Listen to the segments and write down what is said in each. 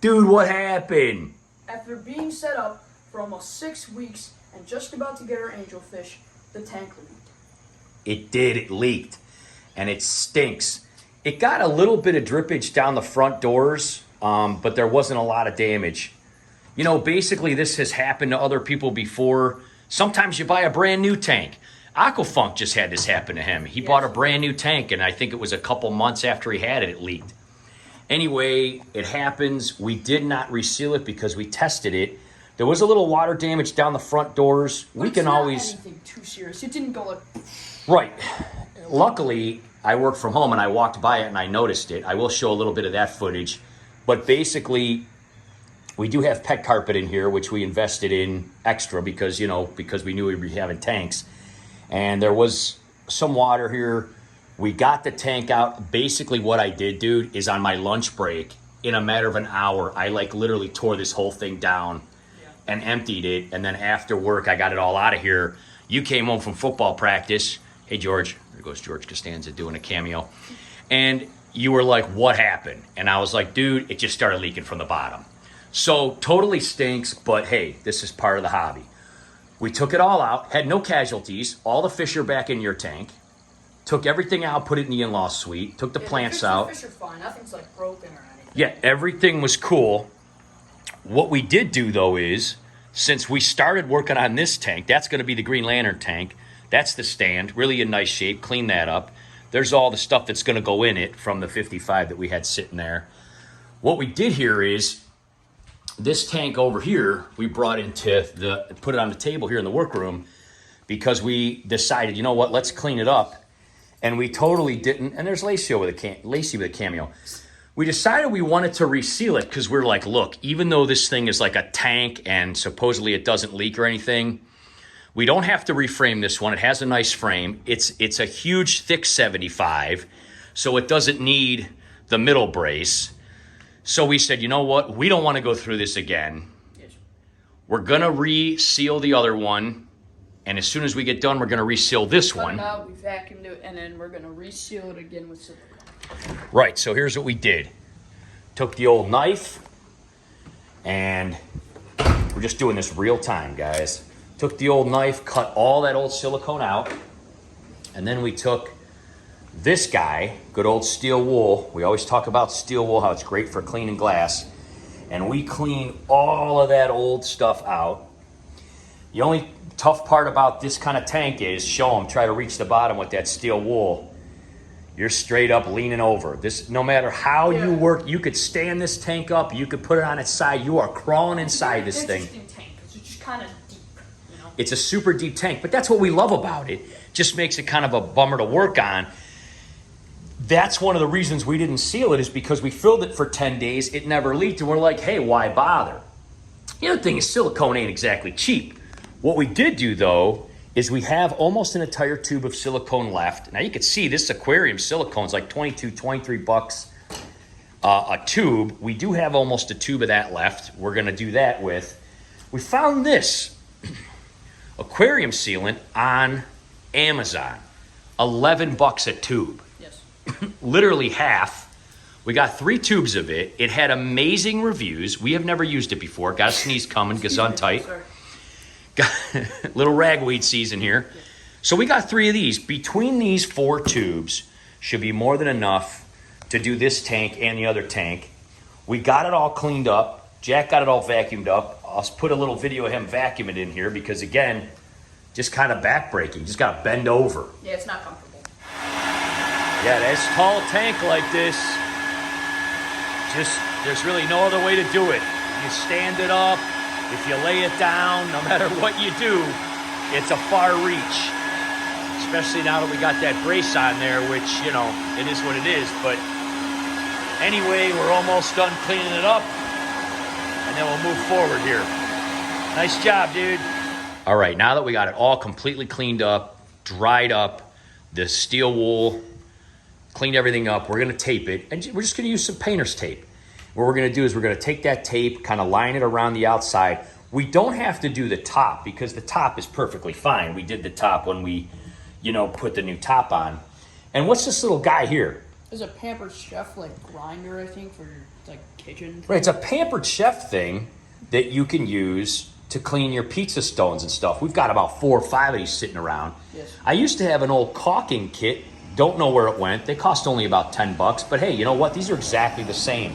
Dude, what happened? After being set up for almost 6 weeks and just about to get our angelfish, the tank leaked. It did, it leaked. And it stinks. It got a little bit of drippage down the front doors, but there wasn't a lot of damage. You know, basically this has happened to other people before. Sometimes you buy a brand new tank. Aquafunk just had this happen to him. He bought a brand new tank, and I think it was a couple months after he had it, it leaked. Anyway, it happens. We did not reseal it because we tested it. There was a little water damage down the front doors. But we can always... It's not anything too serious. It didn't go like... Right. Luckily, I worked from home and I walked by it and I noticed it. I will show a little bit of that footage. But basically, we do have pet carpet in here, which we invested in extra because, you know, because we knew we'd be having tanks. And there was some water here. We got the tank out. Basically what I did, dude, is on my lunch break, in a matter of an hour, I like literally tore this whole thing down and emptied it. And then after work, I got it all out of here. You came home from football practice. Hey, George. There goes George Costanza doing a cameo. And you were like, what happened? And I was like, dude, it just started leaking from the bottom. So totally stinks, but hey, this is part of the hobby. We took it all out, had no casualties. All the fish are back in your tank. Took everything out, put it in the in-law suite, took the plants out. The fish are fine. Nothing's like broken or anything. Yeah, everything was cool. What we did do, though, is since we started working on this tank, that's going to be the Green Lantern tank. That's the stand, really in nice shape. Clean that up. There's all the stuff that's going to go in it from the 55 that we had sitting there. What we did here is this tank over here, we brought put it on the table here in the workroom because we decided, you know what, let's clean it up. And we totally didn't. And there's Lacey with a cameo. We decided we wanted to reseal it because we're like, look, even though this thing is like a tank and supposedly it doesn't leak or anything, we don't have to reframe this one. It has a nice frame. It's a huge, thick 75, so it doesn't need the middle brace. So we said, you know what? We don't want to go through this again. Yes. We're going to reseal the other one. And as soon as we get done, we're going to reseal this one. Cut it out, we vacuumed it, and then we're going to reseal it again with silicone. Right, so here's what we did. Took the old knife, and we're just doing this real time, guys. Took the old knife, cut all that old silicone out, and then we took this guy, good old steel wool. We always talk about steel wool, how it's great for cleaning glass. And we cleaned all of that old stuff out. The only tough part about this kind of tank is, show them, try to reach the bottom with that steel wool. You're straight up leaning over. This, no matter how you work, you could stand this tank up, you could put it on its side, you are crawling inside this thing. It's an interesting tank, it's just kind of deep, you know? It's a super deep tank, but that's what we love about it. Just makes it kind of a bummer to work on. That's one of the reasons we didn't seal it, is because we filled it for 10 days, it never leaked, and we're like, hey, why bother? The other thing is silicone ain't exactly cheap. What we did do, though, is we have almost an entire tube of silicone left. Now, you can see this aquarium silicone is like 22, 23 bucks a tube. We do have almost a tube of that left. We're going to do that with. We found this aquarium sealant on Amazon. 11 bucks a tube. Yes. Literally half. We got 3 tubes of it. It had amazing reviews. We have never used it before. Got a sneeze coming, gesundheit. Sorry. Little ragweed season here. So we got 3 of these. Between these 4 tubes should be more than enough to do this tank and the other tank. We got it all cleaned up. Jack got it all vacuumed up. I'll put a little video of him vacuuming in here because, again, just kind of backbreaking. Just got to bend over. Yeah, it's not comfortable. Yeah, this tall tank like this, there's really no other way to do it. You stand it up. If you lay it down, no matter what you do, it's a far reach. Especially now that we got that brace on there, which, you know, it is what it is. But anyway, we're almost done cleaning it up. And then we'll move forward here. Nice job, dude. All right, now that we got it all completely cleaned up, dried up, the steel wool, cleaned everything up, we're going to tape it. And we're just going to use some painter's tape. What we're going to do is we're going to take that tape, kind of line it around the outside. We don't have to do the top because the top is perfectly fine. We did the top when we, you know, put the new top on. And what's this little guy here? It's a Pampered Chef like grinder, I think, for your like kitchen. Right, it's a Pampered Chef thing that you can use to clean your pizza stones and stuff. We've got about 4 or 5 of these sitting around. Yes. I used to have an old caulking kit. Don't know where it went. They cost only about $10, but hey, you know what? These are exactly the same.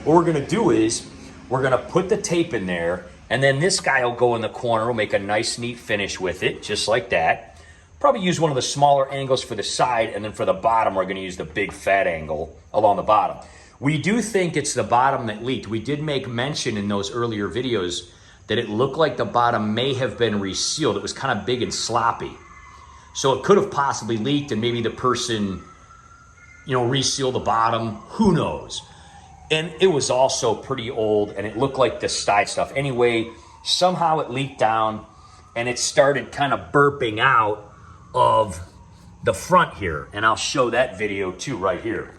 What we're gonna do is we're gonna put the tape in there, and then this guy will go in the corner. We'll make a nice, neat finish with it, just like that. Probably use one of the smaller angles for the side, and then for the bottom, we're gonna use the big fat angle along the bottom. We do think it's the bottom that leaked. We did make mention in those earlier videos that it looked like the bottom may have been resealed. It was kind of big and sloppy. So it could have possibly leaked, and maybe the person, resealed the bottom. Who knows? And it was also pretty old, and it looked like the side stuff. Anyway, somehow it leaked down, and it started kind of burping out of the front here, and I'll show that video too right here.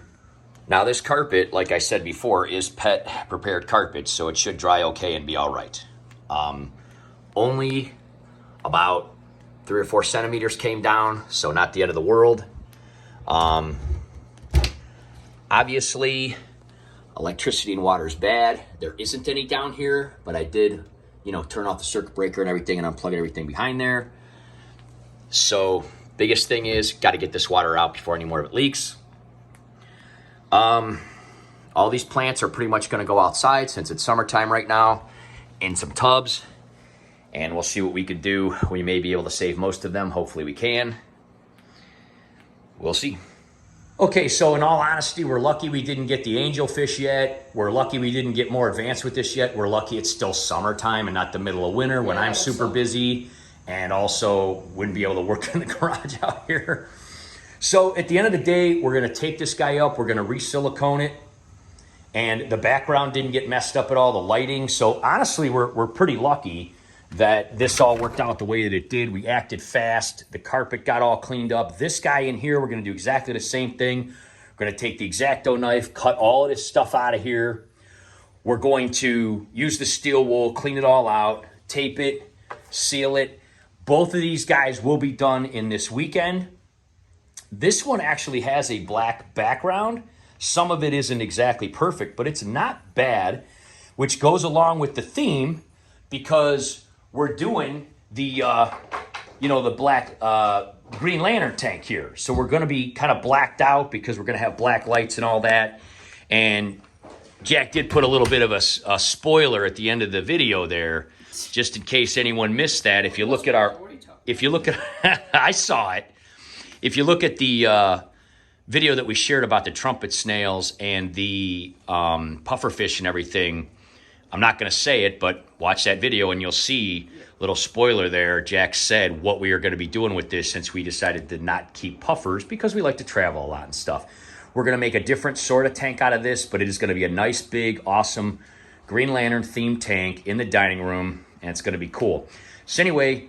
Now this carpet, like I said before, is pet prepared carpet, so it should dry okay and be all right. Only about 3 or 4 centimeters came down, so not the end of the world. Obviously, electricity and water is bad. There isn't any down here, but I did, turn off the circuit breaker and everything and unplug everything behind there. So biggest thing is got to get this water out before any more of it leaks. All these plants are pretty much going to go outside since it's summertime right now in some tubs, and we'll see what we could do. We may be able to save most of them. Hopefully we can. We'll see. Okay, so in all honesty, we're lucky we didn't get the angelfish yet. We're lucky we didn't get more advanced with this yet. We're lucky it's still summertime and not the middle of winter when I'm super busy and also wouldn't be able to work in the garage out here. So at the end of the day, we're gonna tape this guy up. We're gonna re-silicone it. And the background didn't get messed up at all, the lighting. So honestly, we're pretty lucky that this all worked out the way that it did. We acted fast. The carpet got all cleaned up. This guy in here, we're gonna do exactly the same thing. We're gonna take the X-Acto knife, cut all of this stuff out of here. We're going to use the steel wool, clean it all out, tape it, seal it. Both of these guys will be done in this weekend. This one actually has a black background. Some of it isn't exactly perfect, but it's not bad, which goes along with the theme because we're doing the, the black Green Lantern tank here. So we're going to be kind of blacked out because we're going to have black lights and all that. And Jack did put a little bit of a spoiler at the end of the video there, just in case anyone missed that. If you look at I saw it. If you look at the video that we shared about the trumpet snails and the pufferfish and everything, I'm not going to say it, but watch that video and you'll see, little spoiler there, Jack said what we are going to be doing with this since we decided to not keep puffers because we like to travel a lot and stuff. We're going to make a different sort of tank out of this, but it is going to be a nice, big, awesome Green Lantern themed tank in the dining room, and it's going to be cool. So anyway,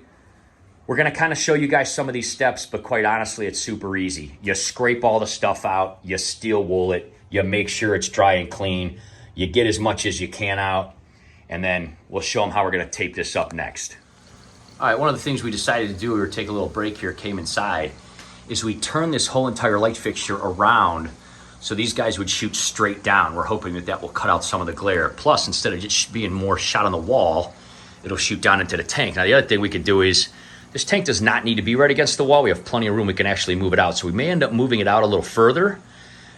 we're going to kind of show you guys some of these steps, but quite honestly, it's super easy. You scrape all the stuff out, you steel wool it, you make sure it's dry and clean, you get as much as you can out, and then we'll show them how we're going to tape this up next. All right, one of the things we decided to do, we were taking a little break here, came inside, is we turned this whole entire light fixture around so these guys would shoot straight down. We're hoping that that will cut out some of the glare. Plus, instead of just being more shot on the wall, it'll shoot down into the tank. Now, the other thing we could do is, this tank does not need to be right against the wall. We have plenty of room. We can actually move it out. So we may end up moving it out a little further.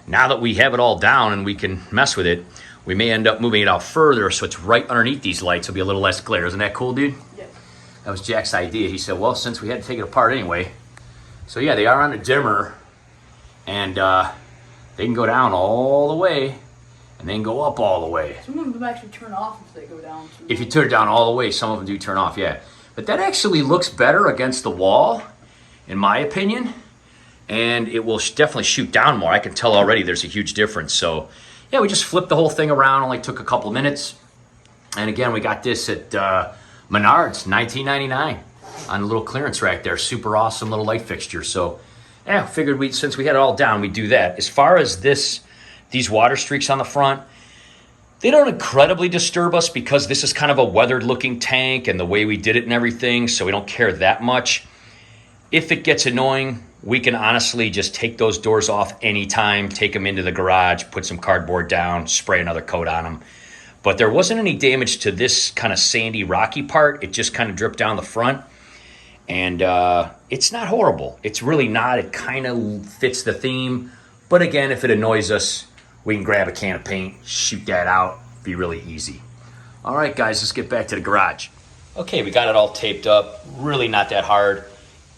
Now that we have it all down and we can mess with it, we may end up moving it out further so it's right underneath these lights. It'll be a little less glare. Isn't that cool, dude? Yeah. That was Jack's idea. He said, well, since we had to take it apart anyway. So yeah, they are on a dimmer. And they can go down all the way and then go up all the way. Some of them actually turn off if they go down too. If you turn it down all the way, some of them do turn off, yeah. But that actually looks better against the wall, in my opinion. And it will definitely shoot down more. I can tell already there's a huge difference. So, yeah, we just flipped the whole thing around. Only took a couple minutes. And again, we got this at Menards, $19.99 on a little clearance rack there. Super awesome little light fixture. So, yeah, figured since we had it all down, we'd do that. As far as these water streaks on the front, they don't incredibly disturb us because this is kind of a weathered looking tank and the way we did it and everything, so we don't care that much. If it gets annoying, we can honestly just take those doors off anytime, take them into the garage, put some cardboard down, spray another coat on them. But there wasn't any damage to this kind of sandy, rocky part. It just kind of dripped down the front. And it's not horrible. It's really not. It kind of fits the theme. But again, if it annoys us, we can grab a can of paint, shoot that out, be really easy. All right, guys, let's get back to the garage. Okay, we got it all taped up. Really not that hard.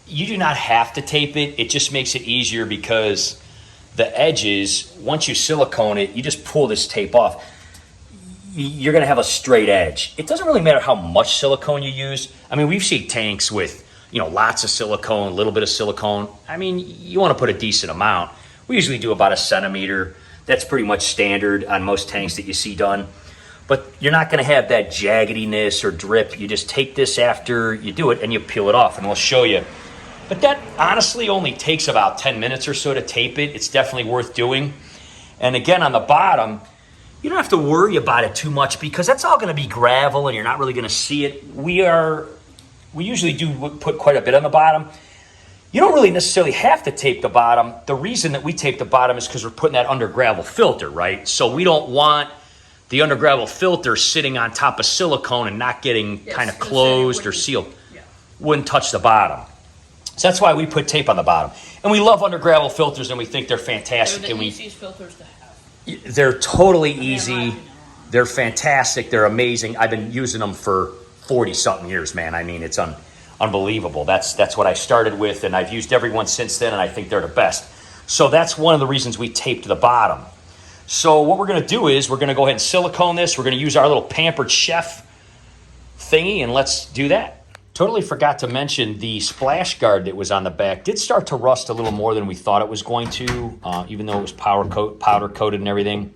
You do not have to tape it. It just makes it easier because the edges, once you silicone it, you just pull this tape off. You're going to have a straight edge. It doesn't really matter how much silicone you use. I mean, we've seen tanks with, lots of silicone, a little bit of silicone. I mean, you want to put a decent amount. We usually do about 1 centimeter. That's pretty much standard on most tanks that you see done. But you're not going to have that jaggediness or drip. You just take this after you do it and you peel it off, and we'll show you. But that honestly only takes about 10 minutes or so to tape it. It's definitely worth doing. And again, on the bottom, you don't have to worry about it too much because that's all going to be gravel and you're not really going to see it. We usually do put quite a bit on the bottom. You don't really necessarily have to tape the bottom. The reason that we tape the bottom is because we're putting that under gravel filter, right? So we don't want the under gravel filter sitting on top of silicone and not getting kind of closed or sealed. Yeah. Wouldn't touch the bottom. So that's why we put tape on the bottom. And we love under gravel filters and we think they're fantastic. They're the easiest filters to have. They're totally easy. They're fantastic. They're amazing. I've been using them for 40-something years, man. I mean, it's unbelievable. That's what I started with, and I've used every one since then, and I think they're the best. So that's one of the reasons we taped the bottom. So what we're going to do is we're going to go ahead and silicone this. We're going to use our little Pampered Chef thingy, and let's do that. Totally forgot to mention the splash guard that was on the back did start to rust a little more than we thought it was going to, even though it was powder coated and everything.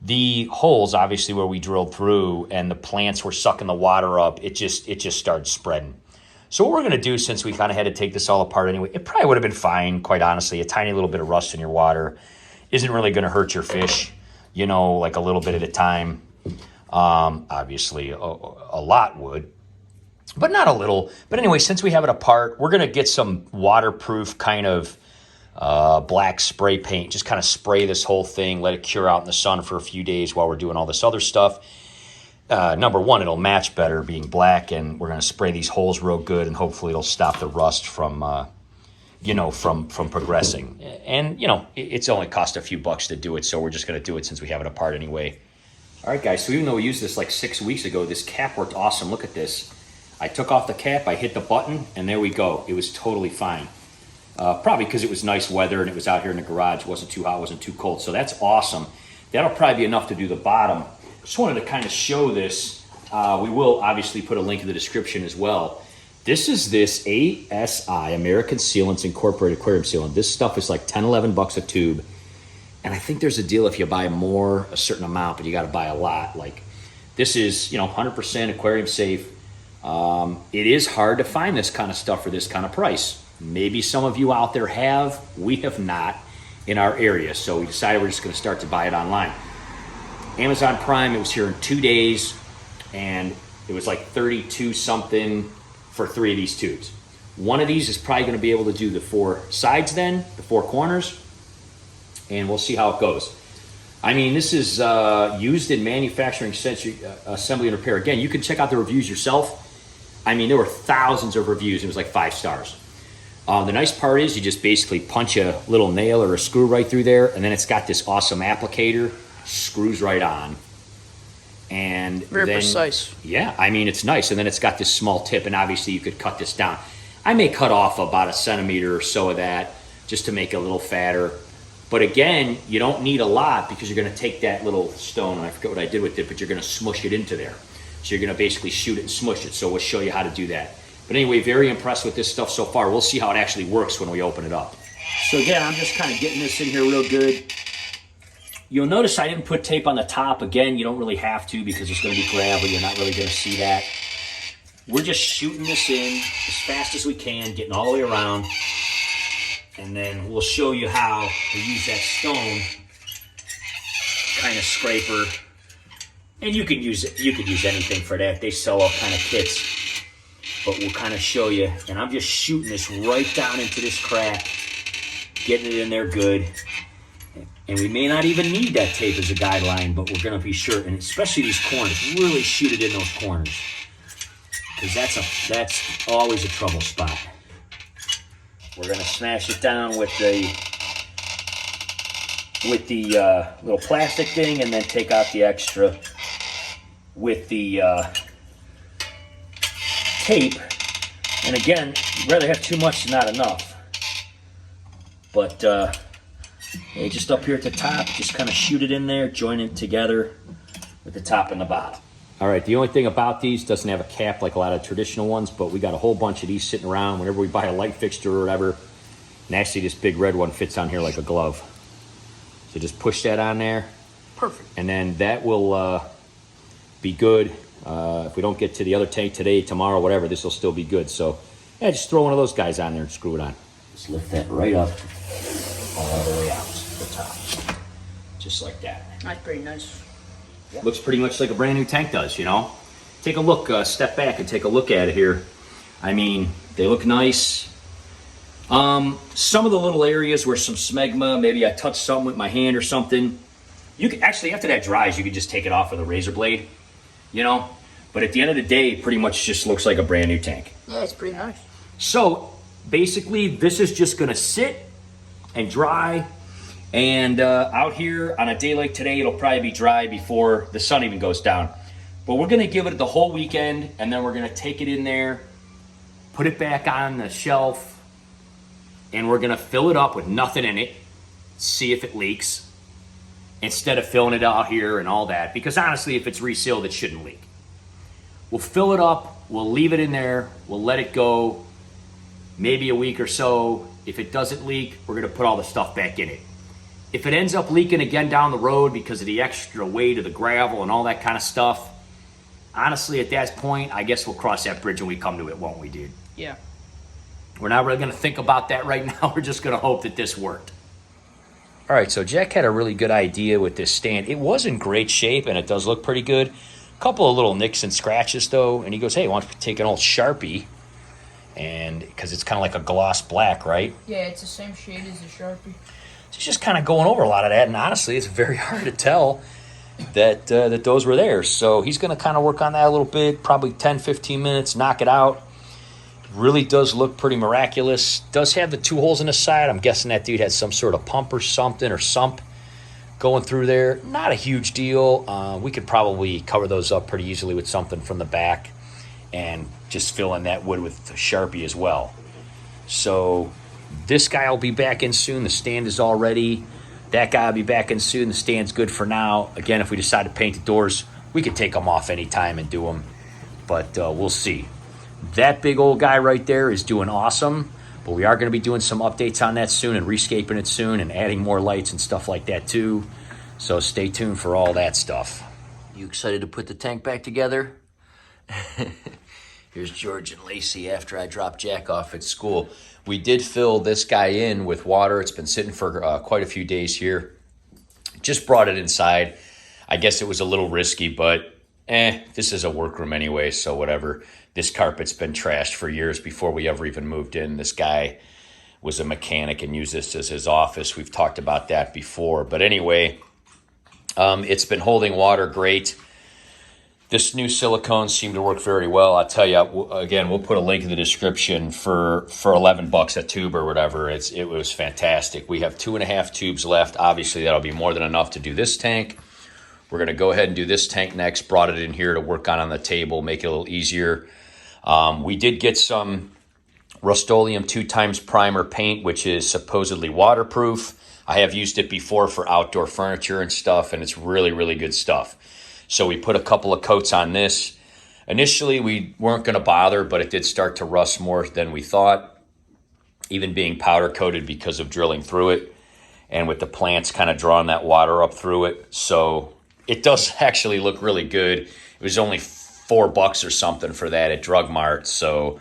The holes, obviously, where we drilled through and the plants were sucking the water up, it just started spreading. So what we're going to do, since we kind of had to take this all apart anyway, it probably would have been fine, quite honestly. A tiny little bit of rust in your water isn't really going to hurt your fish, like a little bit at a time. Obviously, a lot would. But not a little. But anyway, since we have it apart, we're going to get some waterproof kind of black spray paint. Just kind of spray this whole thing, let it cure out in the sun for a few days while we're doing all this other stuff. Number one, it'll match better being black, and we're going to spray these holes real good, and hopefully it'll stop the rust from progressing. And, it's only cost a few bucks to do it, so we're just going to do it since we have it apart anyway. All right, guys, so even though we used this like 6 weeks ago, this cap worked awesome. Look at this. I took off the cap, I hit the button, and there we go. It was totally fine. Probably because it was nice weather and it was out here in the garage. It wasn't too hot, it wasn't too cold. So that's awesome. That'll probably be enough to do the bottom. Just wanted to kind of show this. We will obviously put a link in the description as well. This is this ASI, American Sealants Incorporated Aquarium Sealant. This stuff is like 10, 11 bucks a tube. And I think there's a deal if you buy more, a certain amount, but you got to buy a lot. Like this is, 100% aquarium safe. It is hard to find this kind of stuff for this kind of price. Maybe some of you out there have. We have not in our area. So we decided we're just going to start to buy it online. Amazon Prime, it was here in 2 days, and it was like 32 something for 3 of these tubes. One of these is probably going to be able to do the 4 sides then, the 4 corners, and we'll see how it goes. I mean, this is used in manufacturing, assembly, and repair. Again, you can check out the reviews yourself. I mean, there were thousands of reviews. It was like 5 stars. The nice part is you just basically punch a little nail or a screw right through there, and then it's got this awesome applicator, screws right on. And very precise. Yeah, I mean, it's nice. And then it's got this small tip, and obviously you could cut this down. I may cut off about 1 centimeter or so of that just to make it a little fatter. But again, you don't need a lot because you're going to take that little stone, and I forget what I did with it, but you're going to smush it into there. So you're going to basically shoot it and smush it. So we'll show you how to do that. But anyway, very impressed with this stuff so far. We'll see how it actually works when we open it up. So again, I'm just kind of getting this in here real good. You'll notice I didn't put tape on the top. Again, you don't really have to because it's going to be gravel. You're not really going to see that. We're just shooting this in as fast as we can, getting all the way around. And then we'll show you how to use that stone kind of scraper. And you can use it. You could use anything for that. They sell all kind of kits. but we'll kind of show you. And I'm just shooting this right down into this crack, getting it in there good. And we may not even need that tape as a guideline, but we're going to be sure. And especially these corners, really shoot it in those corners, because that's always a trouble spot. We're going to smash it down with the little plastic thing, and then take out the extra with the tape. And again, you'd rather have too much than not enough. But yeah, just up here at the top, just kind of shoot it in there, join it together with the top and the bottom. All right, the only thing about these, doesn't have a cap like a lot of traditional ones, but we got a whole bunch of these sitting around whenever we buy a light fixture or whatever. And actually, this big red one fits on here like a glove. So just push that on there. Perfect. And then that will be good. If we don't get to the other tank today, tomorrow, whatever, this will still be good. So yeah, just throw one of those guys on there and screw it on. Just lift that right up all the way out to the top. Just like that. That's pretty nice. Yep. Looks pretty much like a brand new tank does, you know? Take a look, step back and take a look at it here. I mean, they look nice. Some of the little areas where some smegma, maybe I touched something with my hand or something. You can actually, after that dries, you can just take it off with a razor blade, you know? But at the end of the day, it pretty much just looks like a brand new tank. Yeah, it's pretty nice. So basically, this is just gonna sit and dry. And out here on a day like today, it'll probably be dry before the sun even goes down. But we're gonna give it the whole weekend, and then we're gonna take it in there, put it back on the shelf, and we're gonna fill it up with nothing in it, see if it leaks, instead of filling it out here and all that. Because honestly, if it's resealed, it shouldn't leak. We'll fill it up, we'll leave it in there, we'll let it go maybe a week or so. If it doesn't leak, we're gonna put all the stuff back in it. If it ends up leaking again down the road because of the extra weight of the gravel and all that kind of stuff, honestly, at that point, I guess we'll cross that bridge when we come to it, won't we, dude? Yeah. We're not really going to think about that right now. We're just going to hope that this worked. All right, so Jack had a really good idea with this stand. It was in great shape, and it does look pretty good. A couple of little nicks and scratches, though, and he goes, hey, why don't you take an old Sharpie, and because it's kind of like a gloss black, right? Yeah, it's the same shade as the Sharpie. So he's just kind of going over a lot of that, and honestly, it's very hard to tell that that those were there. So he's going to kind of work on that a little bit, probably 10, 15 minutes, knock it out. Really does look pretty miraculous. Does have the 2 holes in the side. I'm guessing that dude had some sort of pump or something, or sump going through there. Not a huge deal. We could probably cover those up pretty easily with something from the back and just fill in that wood with a Sharpie as well. So this guy will be back in soon. The stand is all ready. That guy will be back in soon. The stand's good for now. Again, if we decide to paint the doors, we could take them off anytime and do them. But we'll see. That big old guy right there is doing awesome. But we are going to be doing some updates on that soon and rescaping it soon and adding more lights and stuff like that too. So stay tuned for all that stuff. You excited to put the tank back together? Here's George and Lacey after I dropped Jack off at school. We did fill this guy in with water. It's been sitting for quite a few days here. Just brought it inside. I guess it was a little risky, but this is a workroom anyway, so whatever. This carpet's been trashed for years before we ever even moved in. This guy was a mechanic and used this as his office. We've talked about that before. But anyway, it's been holding water great. This new silicone seemed to work very well. I'll tell you, again, we'll put a link in the description for $11 a tube or whatever. It was fantastic. We have 2.5 tubes left. Obviously, that'll be more than enough to do this tank. We're going to go ahead and do this tank next. Brought it in here to work on the table, make it a little easier. We did get some Rust-Oleum 2x primer paint, which is supposedly waterproof. I have used it before for outdoor furniture and stuff, and it's really, really good stuff. So we put a couple of coats on this. Initially, we weren't going to bother, but it did start to rust more than we thought, even being powder coated because of drilling through it and with the plants kind of drawing that water up through it. So it does actually look really good. It was only $4 or something for that at Drug Mart. So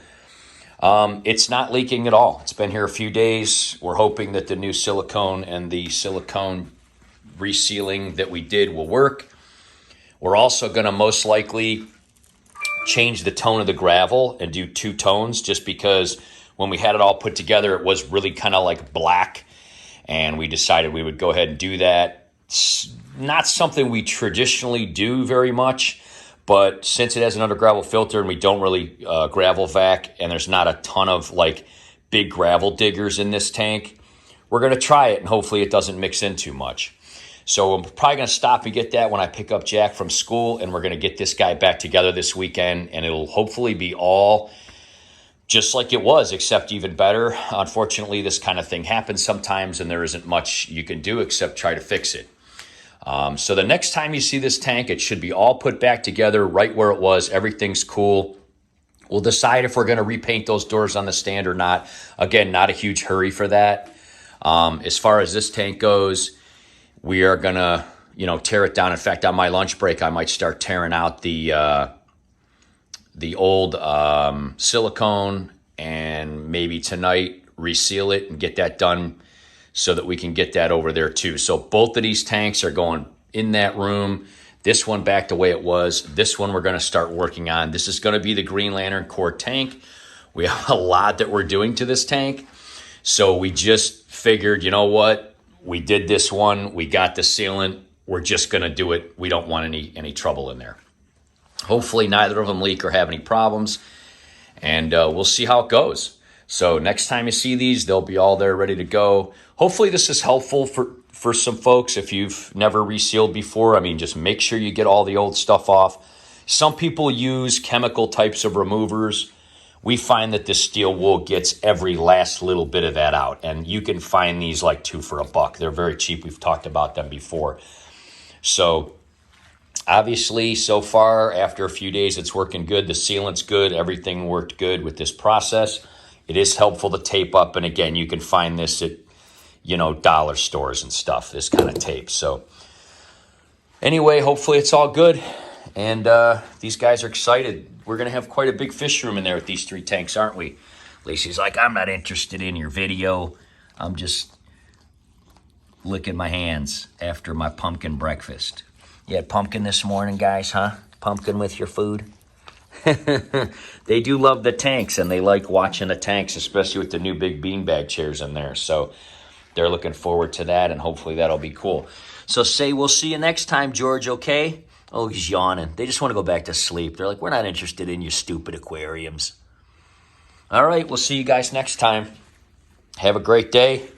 it's not leaking at all. It's been here a few days. We're hoping that the new silicone and the silicone resealing that we did will work. We're also going to most likely change the tone of the gravel and do 2 tones, just because when we had it all put together, it was really kind of like black, and we decided we would go ahead and do that. It's not something we traditionally do very much, but since it has an under gravel filter and we don't really gravel vac, and there's not a ton of like big gravel diggers in this tank, we're going to try it, and hopefully it doesn't mix in too much. So I'm probably going to stop and get that when I pick up Jack from school, and we're going to get this guy back together this weekend, and it'll hopefully be all just like it was, except even better. Unfortunately, this kind of thing happens sometimes, and there isn't much you can do except try to fix it. So the next time you see this tank, it should be all put back together right where it was. Everything's cool. We'll decide if we're going to repaint those doors on the stand or not. Again, not a huge hurry for that. As far as this tank goes, we are going to, tear it down. In fact, on my lunch break, I might start tearing out the old silicone, and maybe tonight reseal it and get that done so that we can get that over there too. So both of these tanks are going in that room. This one back the way it was. This one we're going to start working on. This is going to be the Green Lantern core tank. We have a lot that we're doing to this tank. So we just figured, you know what? We did this one. We got the sealant. We're just going to do it. We don't want any trouble in there. Hopefully neither of them leak or have any problems. And we'll see how it goes. So next time you see these, they'll be all there ready to go. Hopefully this is helpful for some folks if you've never resealed before. I mean, just make sure you get all the old stuff off. Some people use chemical types of removers. We find that this steel wool gets every last little bit of that out. And you can find these like 2 for $1. They're very cheap. We've talked about them before. So obviously, so far, after a few days, it's working good. The sealant's good. Everything worked good with this process. It is helpful to tape up. And again, you can find this at, dollar stores and stuff, this kind of tape. So anyway, hopefully it's all good. And these guys are excited. We're going to have quite a big fish room in there with these 3 tanks, aren't we? Lacey's like, I'm not interested in your video. I'm just licking my hands after my pumpkin breakfast. You had pumpkin this morning, guys, huh? Pumpkin with your food? They do love the tanks, and they like watching the tanks, especially with the new big beanbag chairs in there. So they're looking forward to that, and hopefully that'll be cool. So say we'll see you next time, George, okay? Oh, he's yawning. They just want to go back to sleep. They're like, we're not interested in your stupid aquariums. All right, we'll see you guys next time. Have a great day.